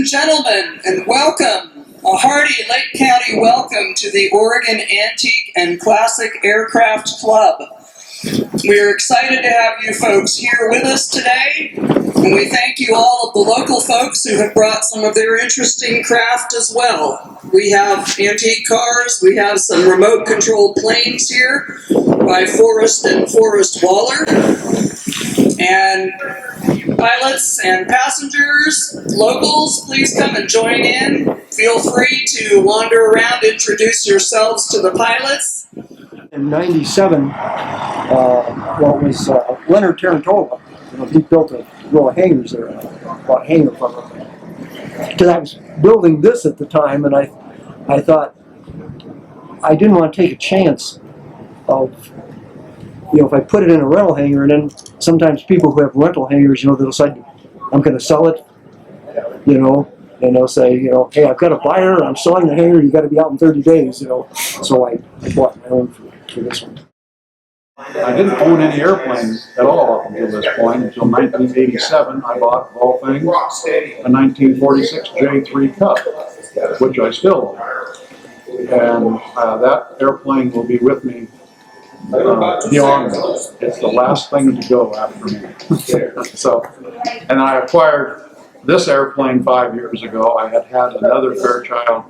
gentlemen, and welcome, a hearty Lake County welcome to the Oregon Antique and Classic Aircraft Club. We are excited to have you folks here with us today, and we thank you all of the local folks who have brought some of their interesting craft as well. We have antique cars, we have some remote-controlled planes here by Forrest and Forrest Waller, and pilots and passengers, locals, please come and join in. Feel free to wander around, introduce yourselves to the pilots. In '97, it was Leonard Tarantola. He built a row of hangars there, bought a hangar from him. Because I was building this at the time, and I thought I didn't want to take a chance of, if I put it in a rental hangar, and then sometimes people who have rental hangars, they'll decide I'm going to sell it, and they'll say, hey, I've got a buyer, I'm selling the hangar, you got to be out in 30 days, So I bought my own for this one. I didn't own any airplanes at all up until this point. Until 1987, I bought, of all things, a 1946 J3 Cub, which I still own. And that airplane will be with me beyond me. It's the last thing to go after me. And I acquired this airplane 5 years ago. I had another Fairchild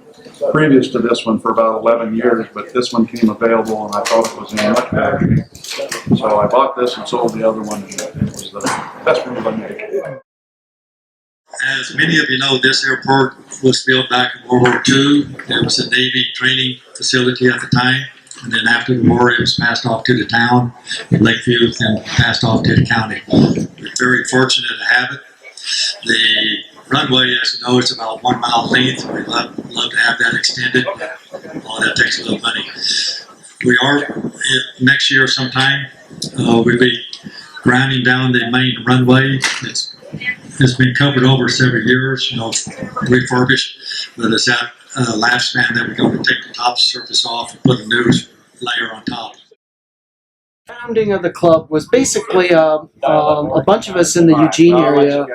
previous to this one for about 11 years, but this one came available and I thought it was in much better shape. So I bought this and sold the other one, and it was the best move I made. As many of you know, this airport was built back in World War II. It was a Navy training facility at the time, and then after the war it was passed off to the town in Lakeview and passed off to the county. We're very fortunate to have it. The runway, as you know, is about 1 mile length. We'd love to have that extended. All that takes a little money. We are, next year sometime, we'll be grinding down the main runway. It's been covered over several years, refurbished, but it's at a lifespan that we're going to take the top surface off and put a new layer on top. The founding of the club was basically a bunch of us in the Eugene area.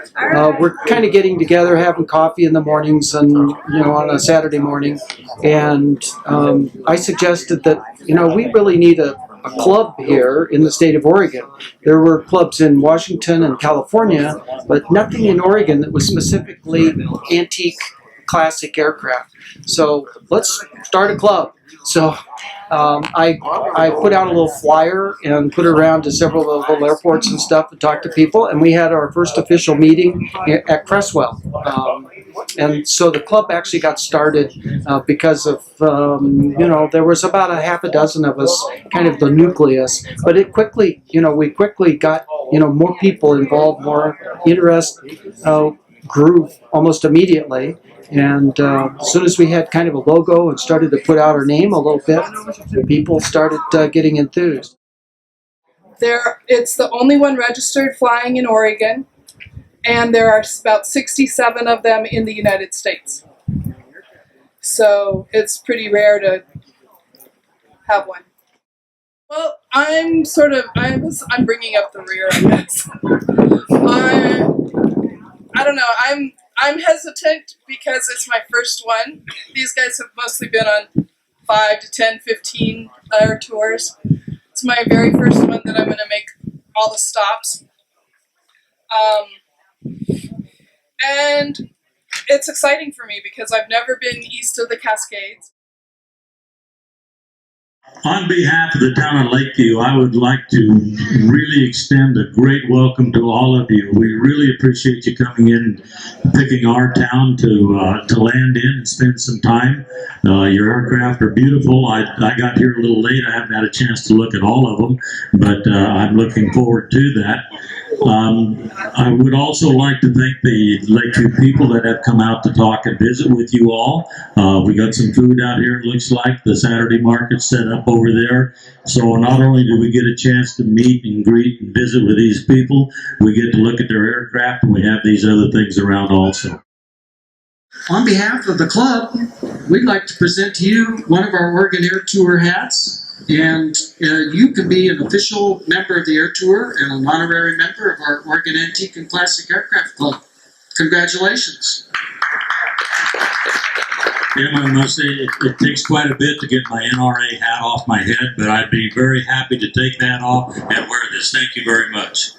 We're kind of getting together, having coffee in the mornings, and on a Saturday morning. And I suggested that we really need a club here in the state of Oregon. There were clubs in Washington and California, but nothing in Oregon that was specifically antique, classic aircraft. So let's start a club. So I put out a little flyer and put it around to several of the little airports and stuff and talked to people, and we had our first official meeting at Cresswell. And so the club actually got started because of, there was about a half a dozen of us, kind of the nucleus, but it quickly, we quickly got, more people involved, more interest grew almost immediately. And as soon as we had kind of a logo and started to put out our name a little bit, people started getting enthused. It's the only one registered flying in Oregon, and there are about 67 of them in the United States. So it's pretty rare to have one. Well, I'm bringing up the rear, I guess. I don't know, I'm hesitant because it's my first one. These guys have mostly been on 5 to 10, 15 air tours. It's my very first one that I'm going to make all the stops. And it's exciting for me because I've never been east of the Cascades. On behalf of the town of Lakeview, I would like to really extend a great welcome to all of you. We really appreciate you coming in and picking our town to land in and spend some time. Your aircraft are beautiful. I got here a little late. I haven't had a chance to look at all of them, but I'm looking forward to that. I would also like to thank the Lakeview people that have come out to talk and visit with you all. We got some food out here, it looks like. The Saturday market set up over there. So not only do we get a chance to meet and greet and visit with these people, we get to look at their aircraft, and we have these other things around also. On behalf of the club, we'd like to present to you one of our Oregon Air Tour hats. And you can be an official member of the Air Tour and an honorary member of our Oregon Antique and Classic Aircraft Club. Congratulations. Tim, I must say it takes quite a bit to get my NRA hat off my head, but I'd be very happy to take that off and wear this. Thank you very much.